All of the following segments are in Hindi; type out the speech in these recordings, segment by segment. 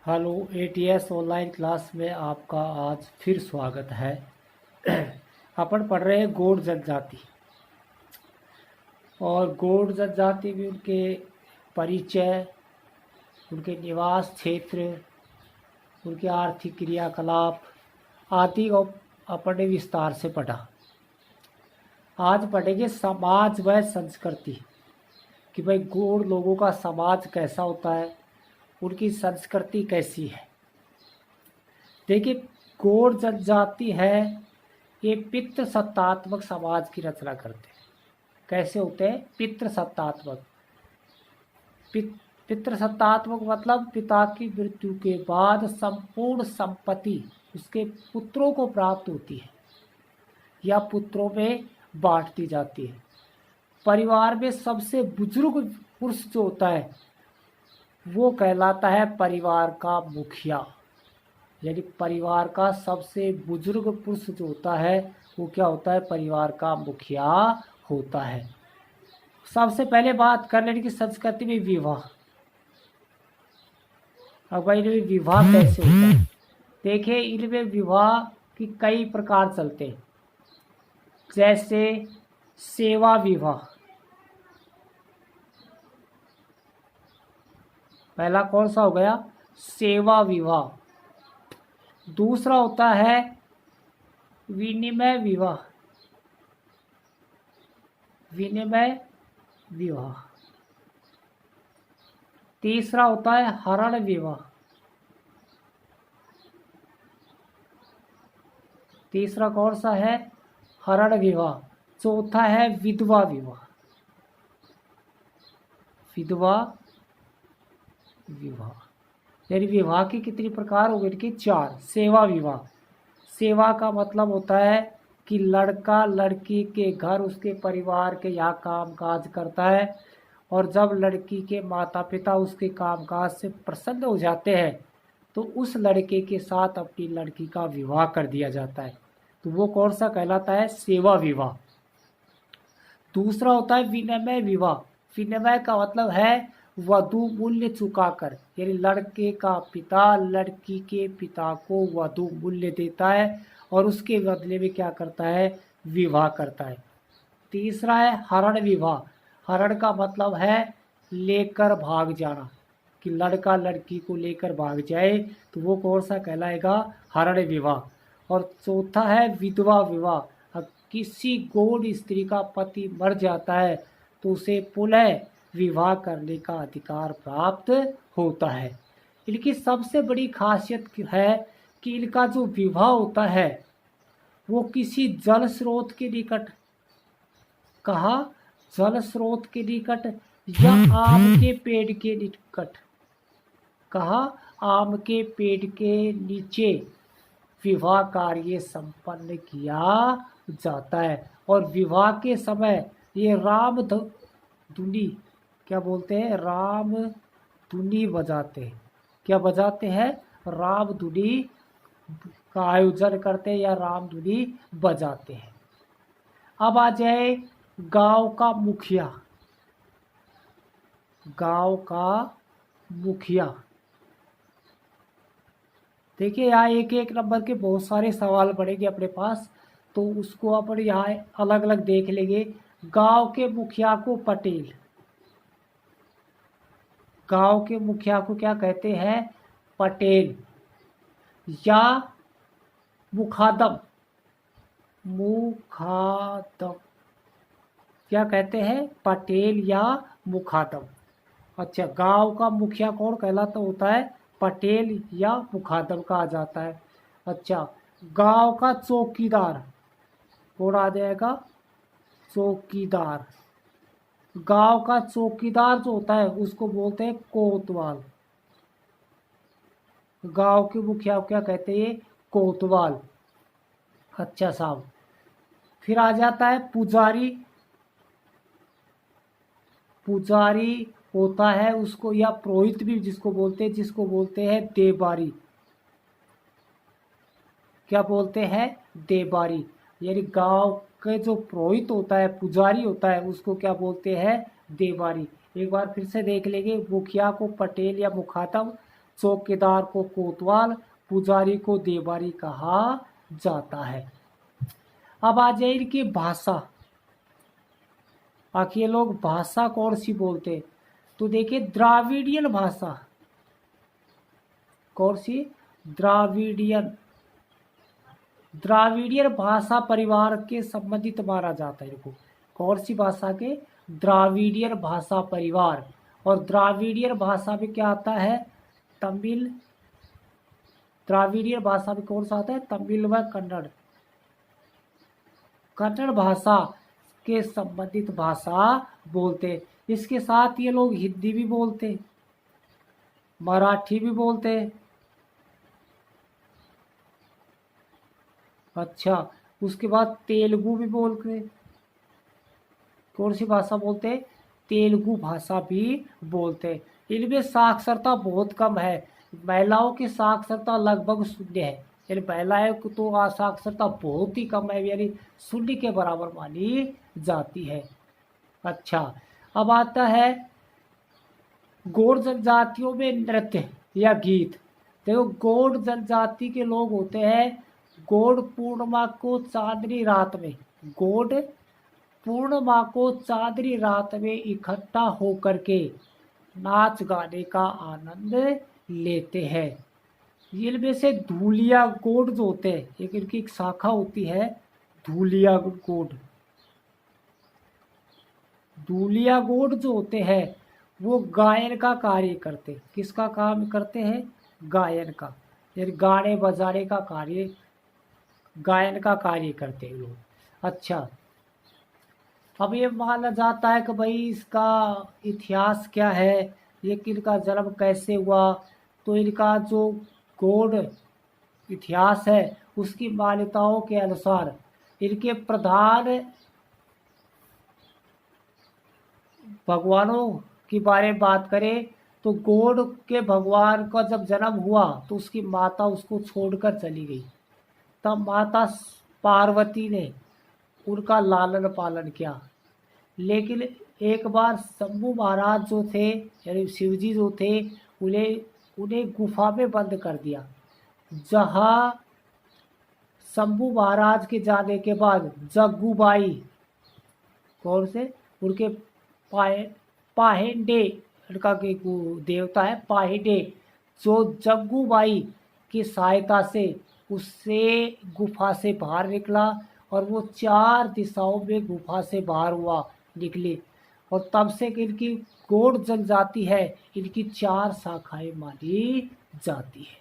हेलो एटीएस ऑनलाइन क्लास में आपका आज फिर स्वागत है। अपन पढ़ रहे हैं गौड़ जनजाति और गौड़ जनजाति में उनके परिचय, उनके निवास क्षेत्र, उनके आर्थिक क्रियाकलाप आदि को अपन ने विस्तार से पढ़ा। आज पढ़ेंगे समाज व संस्कृति कि भाई गौड़ लोगों का समाज कैसा होता है, उनकी संस्कृति कैसी है। देखिए, गौड़ जनजाति है ये पितृसत्तात्मक समाज की रचना करते हैं। कैसे होते हैं? पितृसत्तात्मक। पितृसत्तात्मक मतलब पिता की मृत्यु के बाद संपूर्ण संपत्ति उसके पुत्रों को प्राप्त होती है या पुत्रों में बांट दी जाती है। परिवार में सबसे बुजुर्ग पुरुष जो होता है वो कहलाता है परिवार का मुखिया। यानी परिवार का सबसे बुजुर्ग पुरुष जो होता है वो क्या होता है? परिवार का मुखिया होता है। सबसे पहले बात कर लेने की संस्कृति में विवाह। अब भाई इनमें विवाह कैसे होता है? देखिए, इनमें विवाह की कई प्रकार चलते हैं, जैसे सेवा विवाह। पहला कौन सा हो गया? सेवा विवाह। दूसरा होता है विनिमय विवाह। विनिमय विवाह। तीसरा होता है हरण विवाह। तीसरा कौन सा है? हरण विवाह। चौथा है विधवा विवाह। विधवा विवाह। यानी विवाह की कितनी प्रकार हो गई कि 4। सेवा विवाह। सेवा का मतलब होता है कि लड़का लड़की के घर उसके परिवार के यहाँ काम काज करता है और जब लड़की के माता पिता उसके काम काज से प्रसन्न हो जाते हैं तो उस लड़के के साथ अपनी लड़की का विवाह कर दिया जाता है। तो वो कौन सा कहलाता है? सेवा विवाह। दूसरा होता है विनिमय विवाह। विनिमय का मतलब है वधु मूल्य चुकाकर, यानी लड़के का पिता लड़की के पिता को वधु मूल्य देता है और उसके बदले में क्या करता है? विवाह करता है। तीसरा है हरण विवाह। हरण का मतलब है लेकर भाग जाना, कि लड़का लड़की को लेकर भाग जाए तो वो कौन सा कहलाएगा? हरण विवाह। और चौथा है विधवा विवाह। किसी गौड़ स्त्री का पति मर जाता है तो उसे पुनः विवाह करने का अधिकार प्राप्त होता है। इनकी सबसे बड़ी खासियत है कि इनका जो विवाह होता है वो किसी जल स्रोत के निकट, कहा जल स्रोत के निकट या आम के पेड़ के निकट, कहा आम के पेड़ के नीचे विवाह कार्य संपन्न किया जाता है। और विवाह के समय ये राम धुनी, क्या बोलते हैं? राम धुनी बजाते हैं। क्या बजाते हैं? राम धुनी का आयोजन करते हैं या राम धुनी बजाते हैं। अब आ जाए गांव का मुखिया। गांव का मुखिया। देखिए, यहाँ एक एक नंबर के बहुत सारे सवाल पड़ेंगे अपने पास, तो उसको अपन यहाँ अलग अलग देख लेंगे। गांव के मुखिया को पटेल। गांव के मुखिया को क्या कहते हैं? पटेल। या मुखादम। मुखादम क्या कहते हैं? पटेल या मुखादम। अच्छा, गांव का मुखिया कौन कहलाता होता है? पटेल या मुखादम कहा जाता है। अच्छा, गांव का चौकीदार कौन आ जाएगा? चौकीदार। गांव का चौकीदार जो होता है उसको बोलते हैं कोतवाल। गांव के मुखिया क्या कहते हैं? कोतवाल। अच्छा साहब, फिर आ जाता है पुजारी। पुजारी होता है उसको, या पुरोहित भी जिसको बोलते हैं देबारी। क्या बोलते हैं? देबारी। यानी गांव के जो पुरोहित होता है, पुजारी होता है, उसको क्या बोलते हैं? देबारी। एक बार फिर से देख लेंगे। मुखिया को पटेल या मुखादम, चौकीदार को कोतवाल, पुजारी को देवारी कहा जाता है। अब आ जाए इनकी भाषा। आखिर ये लोग भाषा कौन सी बोलते, तो देखिए द्राविडियन भाषा। कौन सी? द्राविडियन। द्राविडियन भाषा परिवार के संबंधित माना जाता है इनको। कौन सी भाषा के? द्राविडियन भाषा परिवार। और द्राविडियन भाषा में क्या आता है? तमिल। द्राविडियन भाषा में कौन सा आता है? तमिल व कन्नड़। कन्नड़ भाषा के संबंधित भाषा बोलते। इसके साथ ये लोग हिंदी भी बोलते, मराठी भी बोलते। अच्छा, उसके बाद तेलुगु भी बोलते। कौन सी भाषा बोलते? तेलुगु भाषा भी बोलते। इनमें साक्षरता बहुत कम है। महिलाओं की साक्षरता लगभग शून्य है। यानी महिलाओं को तो साक्षरता बहुत ही कम है, यानी शून्य के बराबर मानी जाती है। अच्छा, अब आता है गौड़ जनजातियों में नृत्य या गीत। देखो गौड़ जनजाति के लोग होते हैं, गौड़ पूर्णिमा को चांदनी रात में, गौड़ पूर्णिमा को चांदनी रात में इकट्ठा होकर के नाच गाने का आनंद लेते हैं। इनमें से धूलिया गौड़ जो होते हैं, एक इनकी एक शाखा होती है धूलिया गौड़। धूलिया गौड़ जो होते हैं वो गायन का कार्य करते। किसका काम करते हैं? गायन का, यानी गाने बजाने का कार्य, गायन का कार्य करते हैं लोग। अच्छा, अब ये माना जाता है कि भाई इसका इतिहास क्या है, ये इनका जन्म कैसे हुआ। तो इनका जो गौड़ इतिहास है उसकी मान्यताओं के अनुसार इनके प्रधान भगवानों के बारे में बात करें तो गौड़ के भगवान का जब जन्म हुआ तो उसकी माता उसको छोड़कर चली गई। तब माता पार्वती ने उनका लालन पालन किया। लेकिन एक बार शंभू महाराज जो थे, यानी शिवजी जो थे, उन्हें गुफा में बंद कर दिया। जहाँ शंभू महाराज के जाने के बाद जग्गूबाई, कौन से? उनके पाहेंडे, उनका देवता है पाहेंडे, जो जग्गूबाई की सहायता से उससे गुफा से बाहर निकला और वो 4 दिशाओं में गुफा से बाहर हुआ निकले। और तब से इनकी गौड़ जनजाति है, इनकी 4 शाखाएं मानी जाती है।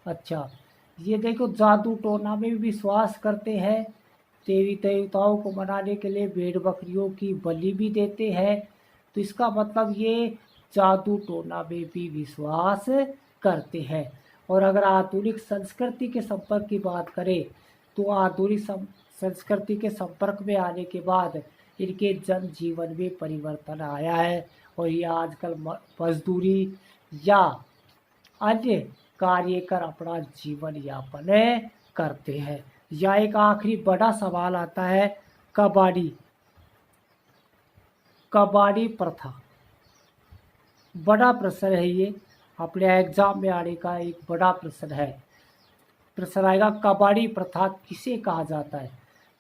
अच्छा, ये देखो जादू टोना में भी विश्वास करते हैं। देवी देवताओं को मनाने के लिए भेड़ बकरियों की बलि भी देते हैं। तो इसका मतलब ये जादू टोना में भी विश्वास करते हैं। और अगर आधुनिक संस्कृति के संपर्क की बात करें तो आधुनिक संस्कृति के संपर्क में आने के बाद इनके जनजीवन में परिवर्तन आया है और ये आजकल मजदूरी या अन्य कार्य कर अपना जीवन यापन करते हैं। या एक आखिरी बड़ा सवाल आता है, कबाड़ी। कबाड़ी प्रथा बड़ा प्रश्न है, ये अपने एग्जाम में आने का एक बड़ा प्रश्न है। प्रश्न आएगा कबाड़ी प्रथा किसे कहा जाता है।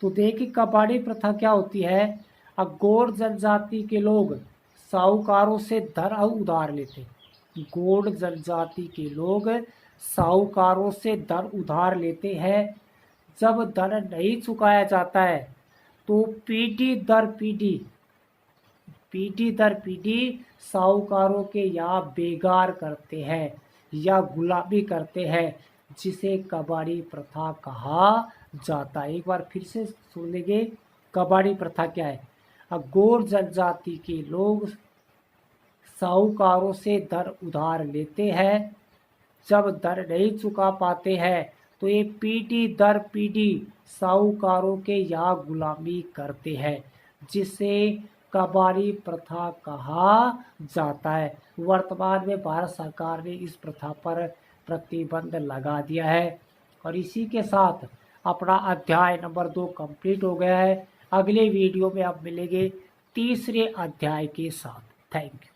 तो देखिए कबाड़ी प्रथा क्या होती है। अब गौड़ जनजाति के लोग साहूकारों से धन उधार लेते। गौड़ जनजाति के लोग साहूकारों से धन उधार लेते हैं। जब धन नहीं चुकाया जाता है तो पीढ़ी दर पीढ़ी साहूकारों के यहाँ बेगार करते हैं या गुलामी करते हैं, जिसे कबाड़ी प्रथा कहा जाता है। एक बार फिर से सुन लेंगे, कबाड़ी प्रथा क्या है। अब गौड़ जनजाति के लोग साहूकारों से धन उधार लेते हैं। जब धन नहीं चुका पाते हैं तो ये पीढ़ी दर पीढ़ी साहूकारों के यहाँ गुलामी करते हैं, जिसे कबाड़ी प्रथा कहा जाता है। वर्तमान में भारत सरकार ने इस प्रथा पर प्रतिबंध लगा दिया है। और इसी के साथ अपना अध्याय नंबर 2 कंप्लीट हो गया है। अगले वीडियो में आप मिलेंगे तीसरे अध्याय के साथ। Thank you.